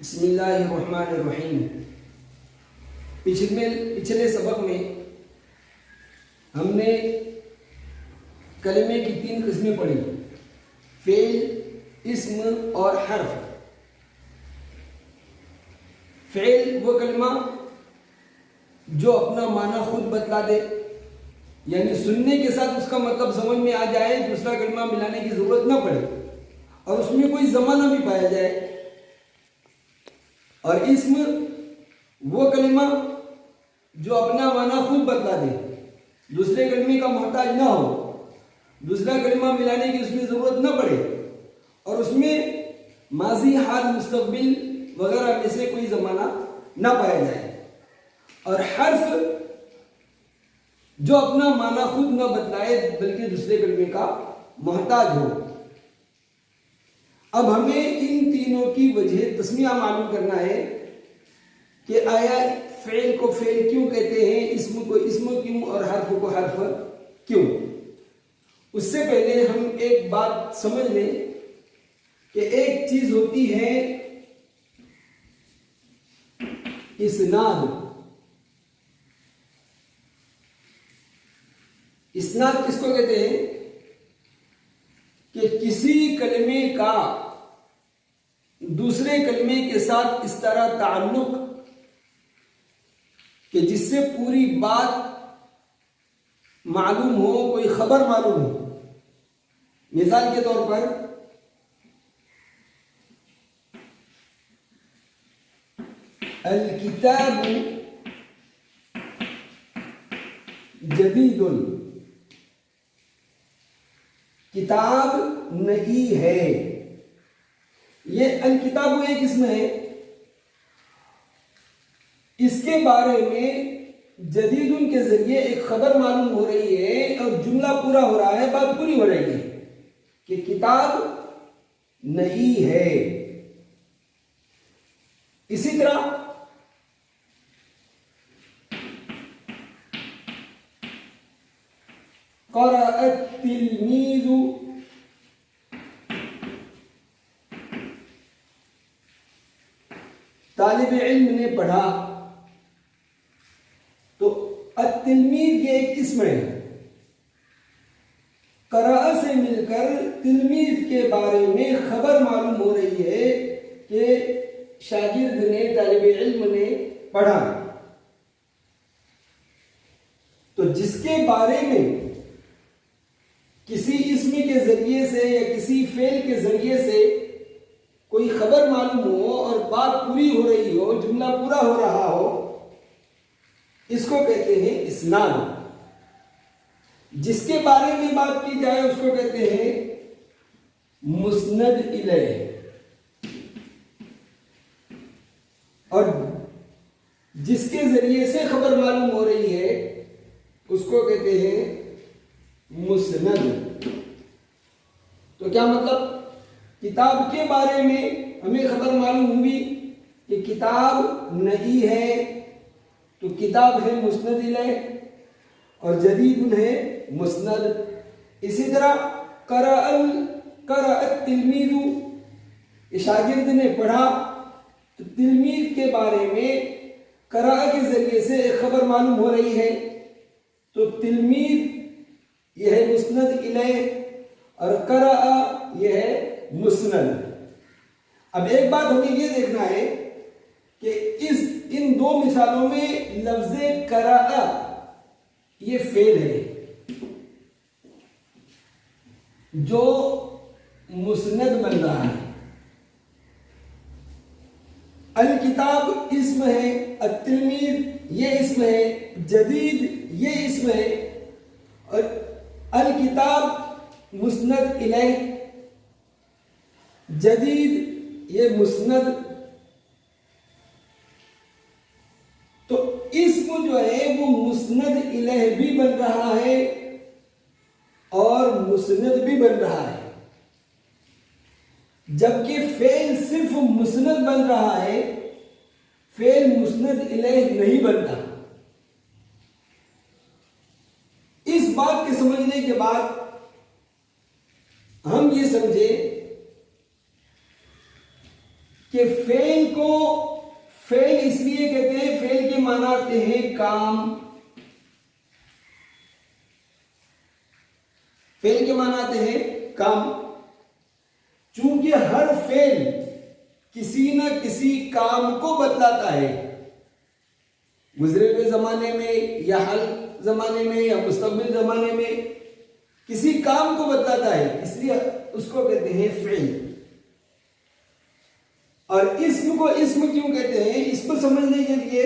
बिस्मिल्लाहिर्रहमानिर्रहीम। पिछले सबक में हमने कलमे की 3 किस्में पढ़ी, फेल, इस्म और हर्फ। फेल वो कलमा जो अपना माना खुद बतला दे, यानी सुनने के साथ उसका मतलब समझ में आ जाए, दूसरा कलमा मिलाने की जरूरत ना पड़े और उसमें कोई जमाना भी पाया जाए। और इस्म वो कलमा जो अपना माना खुद बतला दे, दूसरे कलमे का मोहताज ना हो, दूसरा कलमा मिलाने की उसमें जरूरत ना पड़े और उसमें माजी, हाल, मुस्तकबिल वगैरह में से कोई जमाना ना पाया जाए। और हर्फ जो अपना माना खुद न बतलाए बल्कि दूसरे कलमे का मोहताज हो। अब हमें इन तीनों की वजह तस्मिया मालूम करना है कि आया फेल को फेल क्यों कहते हैं, इस्म को इस्म क्यों और हर्फ को हर्फ क्यों। उससे पहले हम एक बात समझ लें कि एक चीज होती है इस्नाद। इस्नाद किसको कहते हैं कि किसी कलमे का दूसरे कलमे के साथ इस तरह ताल्लुक कि जिससे पूरी बात मालूम हो, कोई खबर मालूम हो। मिसाल के तौर पर अल किताब जदीदुन, किताब नई है। ये अल किताब एक इसमें है, इसके बारे में जदीदुन के जरिए एक खबर मालूम हो रही है और जुमला पूरा हो रहा है, बात पूरी हो रही है कि किताब नई है। इसी तरह क़रअत तिलमीज़ु, तालिब इल्म ने पढ़ा। तो अत-तिलमीज़ ये एक इस्म है। क़रअ से मिलकर तिलमीज़ के बारे में खबर मालूम हो रही है कि शागिर्द ने, तालिब इल्म ने पढ़ा। तो जिसके बारे में किसी इस्म के जरिए से या किसी फेल के जरिए से कोई खबर मालूम हो और बात पूरी हो रही हो, जुमला पूरा हो रहा हो, इसको कहते हैं इस्नाद। जिसके बारे में बात की जाए उसको कहते हैं मुस्नद इलैह। और जिसके जरिए से खबर मालूम हो रही है उसको कहते हैं मुस्नद। तो क्या मतलब, किताब के बारे में हमें खबर मालूम हुई कि किताब नई है, तो किताब है मुस्नद इलैह और जदीद है मुस्नद। इसी तरह क़रअत तिलमीज़ु, शागिर्द ने पढ़ा, तो तिलमीज़ के बारे में क़रअ के जरिए से एक खबर मालूम हो रही है, तो तिलमीज़ यह है मुस्नद इलैह और क़रअ यह है मुस्नद। अब एक बात हमें यह देखना है कि इन दो मिसालों में लफ्ज़े क़रअ ये फेल है जो मुस्नद बन रहा है। अल किताब इस्म है, अत-तिलमीज़ ये इस्म है, जदीद ये इस्म है और अल किताब मुस्नद इलैह, जदीद ये मुस्नद। तो इस्म जो है वो मुस्नद इलैह भी बन रहा है और मुस्नद भी बन रहा है, जबकि फेल सिर्फ मुस्नद बन रहा है, फेल मुस्नद इलैह नहीं बनता। इस बात के समझने के बाद हम ये समझे कि फेल को फेल इसलिए कहते हैं, फेल के माना आते हैं काम, फेल के माना आते हैं काम। चूंकि हर फेल किसी न किसी काम को बतलाता है, गुजरे हुए जमाने में या हाल जमाने में या मुस्तकबिल जमाने में किसी काम को बतलाता है, इसलिए उसको कहते हैं फेल। और इस्म को इस्म क्यों कहते हैं, इसको समझने के लिए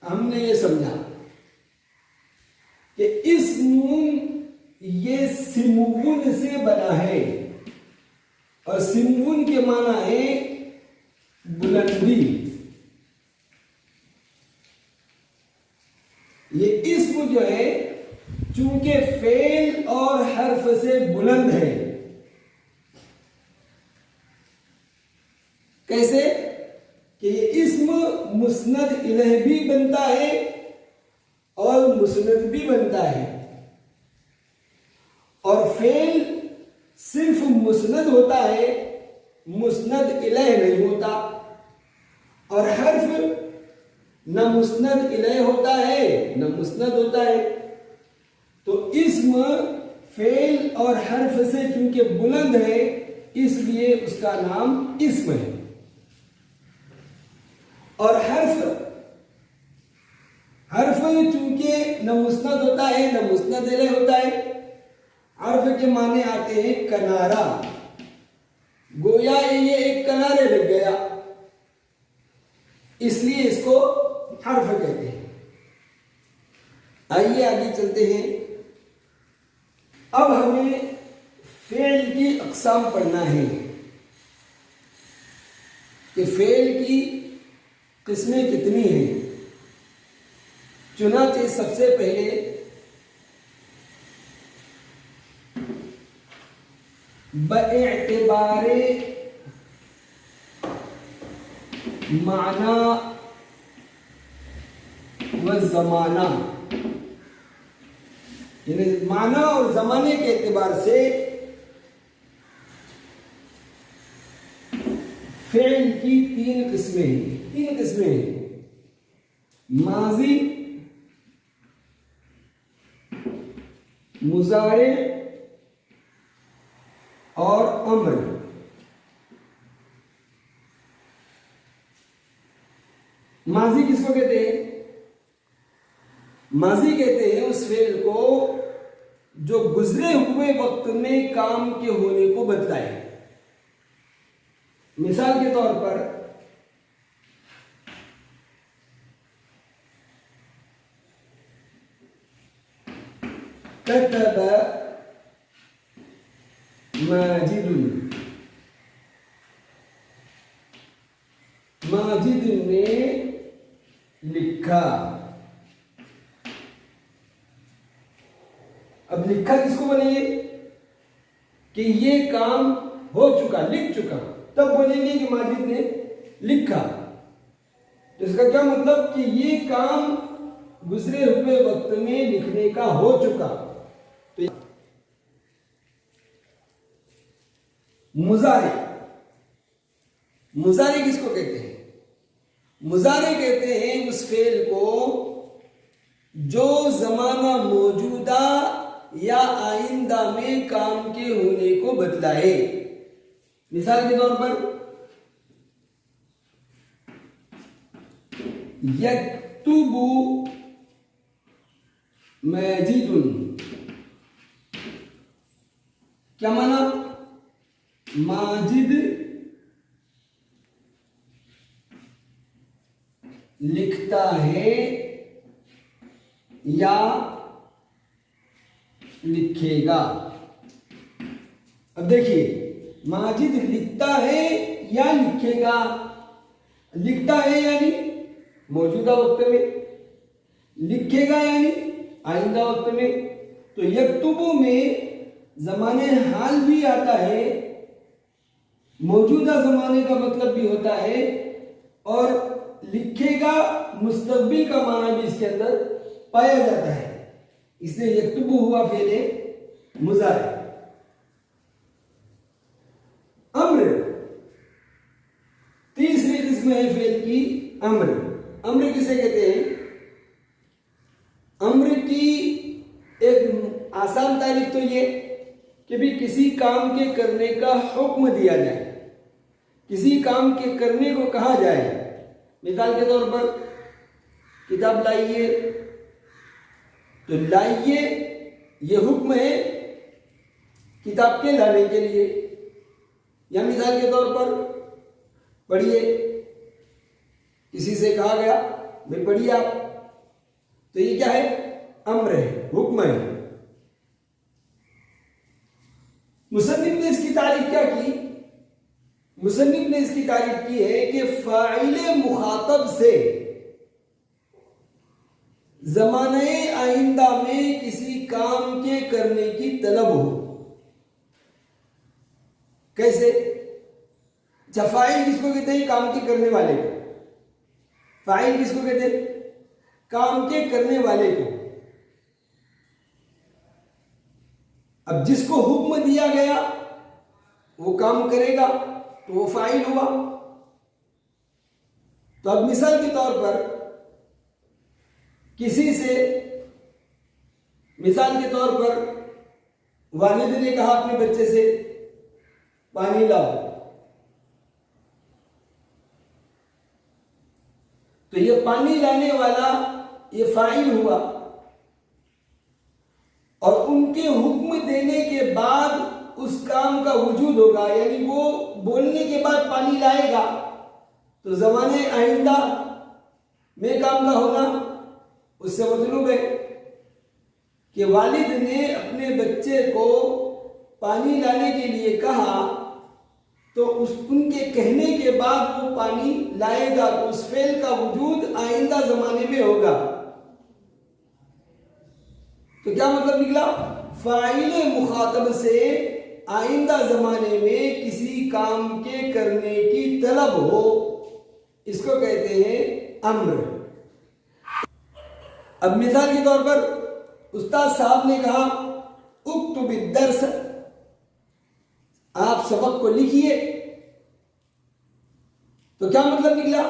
हमने ये समझा कि इस्म ये सिमवुन से बना है, और सिमवुन के माना है बुलंदी। ये इस्म जो है चूंकि फेल और हर्फ से बुलंद है। कैसे कि ये इस्म मुस्नद इलैह भी बनता है और मुस्नद भी बनता है, और फेल सिर्फ मुस्नद होता है, मुस्नद इलैह नहीं होता। और हर्फ न मुस्नद इलैह होता है न मुस्नद होता है। तो इस्म फेल और हर्फ से चूंकि बुलंद है, इसलिए उसका नाम इस्म है। और हर्फ चूंकि न मुस्नद होता है न मुस्नद इलैह होता है, हर्फ के माने आते हैं किनारा, गोया ये एक किनारे लग गया, इसलिए इसको हर्फ कहते हैं। आइए आगे चलते हैं। अब हमें फेल की अक़साम पढ़ना है कि फेल की किस्में कितनी हैं। चुनांचे सबसे पहले बएतिबारे माना व जमाना, यानी माना और जमाने के एतबार से फेल की तीन किस्में हैं। माजी, मुजारे और अम्र। माजी किसको कहते हैं? माजी कहते हैं उस फेल को जो गुजरे हुए वक्त में काम के होने को बतलाए। मिसाल के तौर पर कतब माजिदुन, माजिद ने लिखा। अब लिखा किसको बोलेंगे कि ये काम हो चुका, लिख चुका, तब बोलेंगे कि माजिद ने लिखा। तो इसका क्या मतलब कि ये काम गुजरे हुए वक्त में लिखने का हो चुका। तो मुजारे, मुजारे किसको कहते हैं? मुजारे कहते हैं उस फेल को जो जमाना मौजूदा या आइंदा में काम के होने को बतलाए। मिसाल के तौर पर यक्तुबु माजिदुन, क्या माना? माजिद लिखता है या लिखेगा। अब देखिए, माजिद लिखता है या लिखेगा। लिखता है यानी मौजूदा वक्त में, लिखेगा यानी आइंदा वक्त में। तो यक्तुबु में जमाने हाल भी आता है, मौजूदा जमाने का मतलब भी होता है, और लिखेगा मुस्तकबिल का माना भी इसके अंदर पाया जाता है। इसलिए यक्तुबु हुआ फेले मुजारे। इसमें है फेल की अम्र। अम्र किसे कहते हैं? अम्र की एक आसान तारीफ तो ये कि भी किसी काम के करने का हुक्म दिया जाए, किसी काम के करने को कहा जाए। मिसाल के तौर पर किताब लाइए, तो लाइए ये हुक्म है किताब के लाने के लिए। या मिसाल के तौर पर पढ़िए, किसी से कहा गया भाई पढ़िए आप, तो ये क्या है? अम्र है, हुक्म है। मुसन्निफ ने इसकी तारीफ क्या की? मुसन्निफ ने इसकी तारीफ की है कि फाइले मुखातब से ज़माने आइंदा में किसी काम के करने की तलब हो। कैसे? फाइल किसको कहते हैं? काम के करने वाले को। फाइल किसको कहते हैं? काम के करने वाले को। अब जिसको हुक्म दिया गया वो काम करेगा तो वो फाइल हुआ। तो अब मिसाल के तौर पर किसी से, मिसाल के तौर पर वालिद ने कहा अपने बच्चे से पानी लाओ, तो ये पानी लाने वाला ये फाइल हुआ। और उनके हुक्म देने के बाद उस काम का वजूद होगा, यानी वो बोलने के बाद पानी लाएगा, तो ज़माने आइंदा में काम का होना उससे मतलब है कि वालिद ने अपने बच्चे को पानी लाने के लिए कहा, तो उनके कहने के बाद वो पानी लाएगा, तो उस फेल का वजूद आइंदा ज़माने में होगा। तो क्या मतलब निकला? फाइले मुखातब से आइंदा ज़माने में किसी काम के करने की तलब हो, इसको कहते हैं अम्र। अब मिसाल के तौर पर उस्ताद साहब ने कहा उक्तुब दर्स, आप सबक को लिखिए, तो क्या मतलब निकला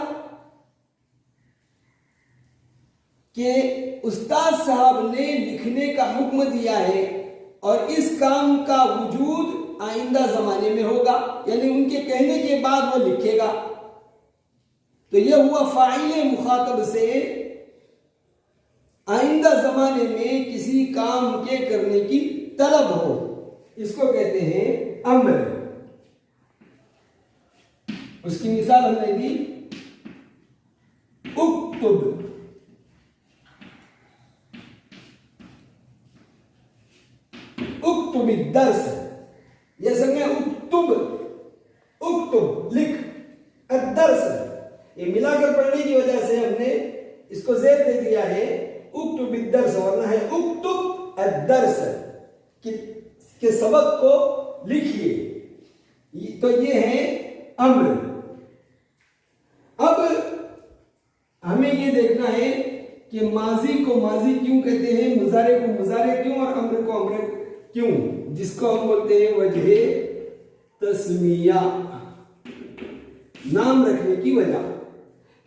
कि उस्ताद साहब ने लिखने का हुक्म दिया है और इस काम का वजूद आइंदा जमाने में होगा, यानी उनके कहने के बाद वो लिखेगा। तो यह हुआ फाइले मुखातब से आइंदा जमाने में किसी काम के करने की तलब हो, इसको कहते हैं अम्र। उसकी मिसाल हमने दी उक्तुब, उक्तुब दर्स, यह संज्ञा उक्तुब, उक्तुब लिख, अदर्स, ये मिलाकर पढ़ने की वजह से हमने इसको जेर दे दिया है उक्तुब दर्स, वरना है उक्तुब अदर्स कि सबक को लिखिए। तो ये है अम्र। अब हमें ये देखना है कि माजी को माजी क्यों कहते हैं, मुजारे को मुजारे क्यों और अम्र को अम्र क्यों, जिसको हम बोलते हैं वजह तस्मिया, नाम रखने की वजह।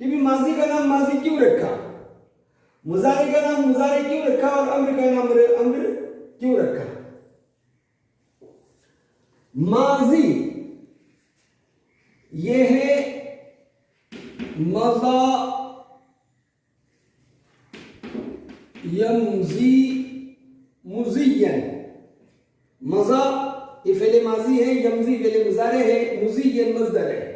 कि भी माजी का नाम माजी क्यों रखा, मुजारे का नाम मुजारे क्यों रखा और अम्र का नाम अम्र क्यों रखा। माजी ये है मज़ा यमज़ी मुज़ियन, मज़ा ये फेले माजी है, यमज़ी फेले मुजारे है, मुज़ियन मज़दर है।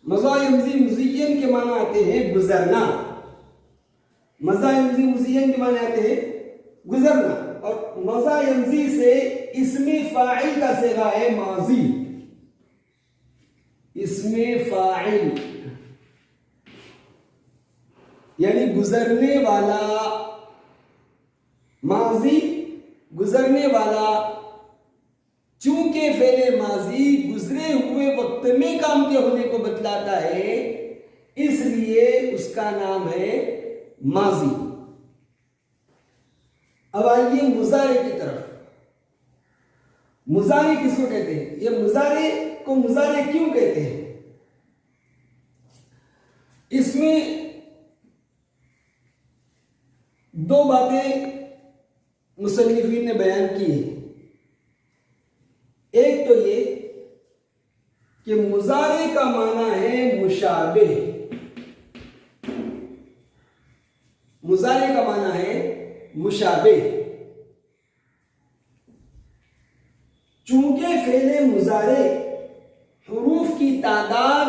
मज़ा यमज़ी मुज़ियन के माना आते हैं गुजरना, मज़ा यमज़ी मुज़ियन के माने आते हैं गुजरना, और मज़ा यमज़ी से इसमें फाइल का सेगा है माजी, इसमें फाइल यानी गुजरने वाला, माजी गुजरने वाला। चूंकि फेले माजी गुजरे हुए वक्त में काम के होने को बतलाता है, इसलिए उसका नाम है माजी। अब आइए मुजारे की तरफ। मुजारे किसको कहते हैं, ये मुजारे को मुजारे क्यों कहते हैं? इसमें दो बातें मुसन्निफीन ने बयान की है। एक तो ये कि मुजारे का माना है मुशाबे, मुजारे का माना है मुशाबे। चूंकि फेले मुजारे हुरूफ की तादाद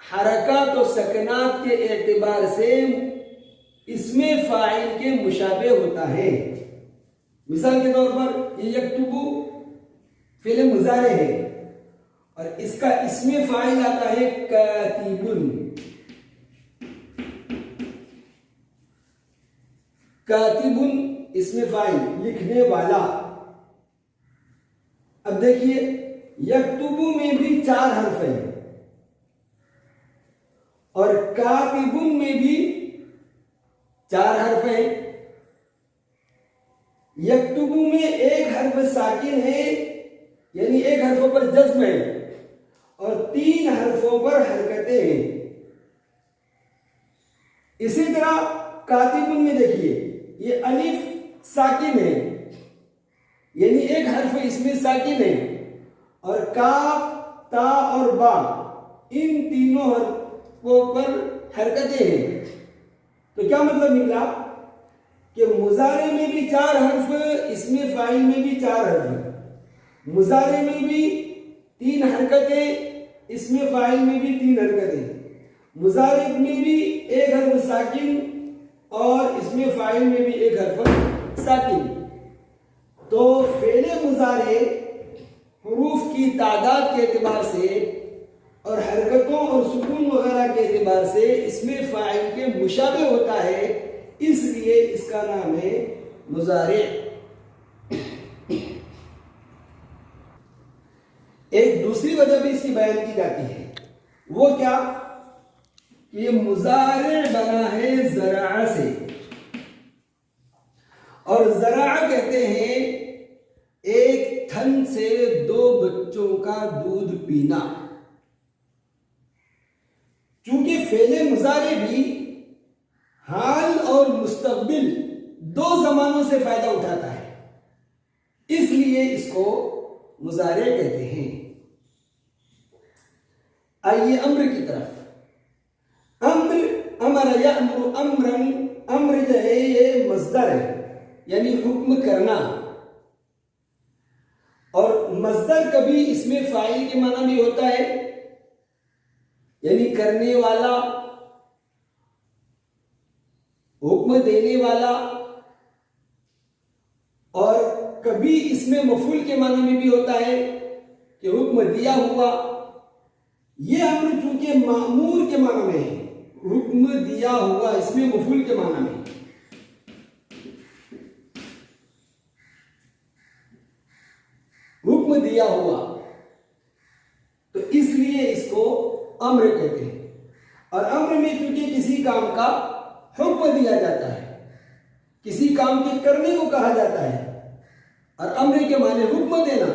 हरकत और सकनात के एतबार से इसमें फाइल के मुशाबे होता है। मिसाल के तौर पर ये यक्तुबु फेले मुजारे है और इसका इसमें फाइल आता है कातिबुन। कातिबुन इसमें फाइल लिखने वाला। अब देखिए यक्तुबु में भी 4 हर्फ है और कातिबुन में भी 4 हर्फ है। यक्तुबु में एक हर्फ साकिन है यानी एक हर्फों पर जज्म है और 3 हर्फों पर हरकतें हैं। इसी तरह कातिबुन में देखिए ये अलिफ साकिन है यानी एक हर्फ इसमें साकिन है और काफ, ता और बा इन तीनों हर्फों पर हरकतें हैं। तो क्या मतलब निकला कि मुजारे में भी 4 हर्फ, इसमें फाइल में भी 4 हर्फ। मुजारे में भी 3 हरकतें, इसमें फाइल में भी 3 हरकतें। मुजारे में भी एक हर्फ साकिन और इसमें फाइल में भी एक हर्फ साकिन। तो फेले मुजारे हुरूफ की तादाद के एतबार से और हरकतों और सुकून वगैरह के एतबार से इसमें फाइल के मुशाबे होता है, इसलिए इसका नाम है मुजारे। एक दूसरी वजह भी इसकी बयान की जाती है, वो क्या? ये मुजारे बना है ज़रा से और ज़रा कहते हैं एक थन से 2 बच्चों का दूध पीना। चूंकि फेले मुजारे भी हाल और मुस्तकबिल 2 जमानों से फायदा उठाता है, इसलिए इसको मुजारे कहते हैं। आइए अम्र की तरफ। अम्र, अमर यअमुरु अम्रन, अम्र जो है ये मस्दर है यानी हुक्म करना, और मस्दर कभी इसमें फाइल के माना भी होता है यानी करने वाला, हुक्म देने वाला, और कभी इसमें मफूल के माना में भी होता है कि हुक्म दिया हुआ। ये अम्र चूंकि मामूर के माना में है, हुक्म दिया हुआ इसमें मफूल के माना में, हुक्म दिया हुआ, तो इसलिए इसको अम्र कहते हैं। और अम्र में चूंकि किसी काम का हुक्म दिया जाता है, किसी काम के करने को कहा जाता है, और अम्र के माने हुक्म देना,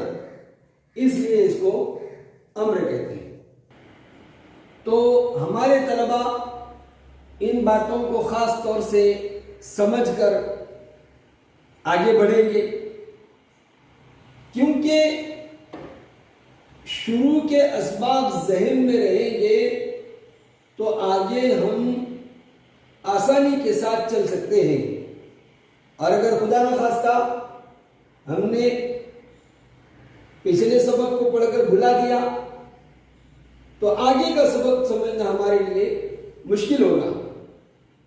इसलिए इसको अम्र कहते हैं। तो हमारे तलबा इन बातों को खास तौर से समझकर आगे बढ़ेंगे, क्योंकि शुरू के असबाब जहन में रहेंगे तो आगे हम आसानी के साथ चल सकते हैं। और अगर खुदा न खास्ता हमने पिछले सबक को पढ़कर भुला दिया तो आगे का सबक समझना हमारे लिए मुश्किल होगा।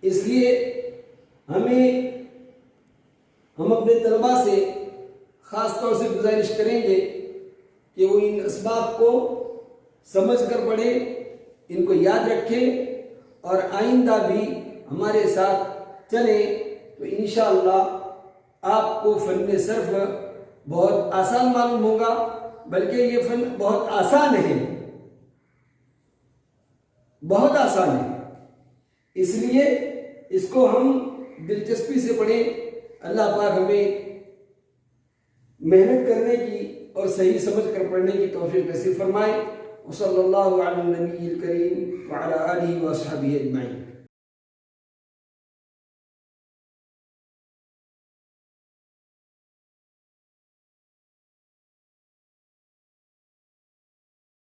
इसलिए हम अपने तलबा से ख़ास तौर से गुजारिश करेंगे कि वो इन असबाब को समझ कर पढ़े, इनको याद रखें और आइंदा भी हमारे साथ चलें, तो इंशाअल्लाह आपको फ़न सर्फ बहुत आसान मालूम होगा। बल्कि ये फ़न बहुत आसान है, बहुत आसान है, इसलिए इसको हम दिलचस्पी से पढ़ें। अल्लाह पाक हमें मेहनत करने की और सही समझ कर पढ़ने की तौफीक नसीब फरमाए। वसल्लल्लाहु अला नबील करीम व अला आलिहि व अस्हाबिहि अजमईन।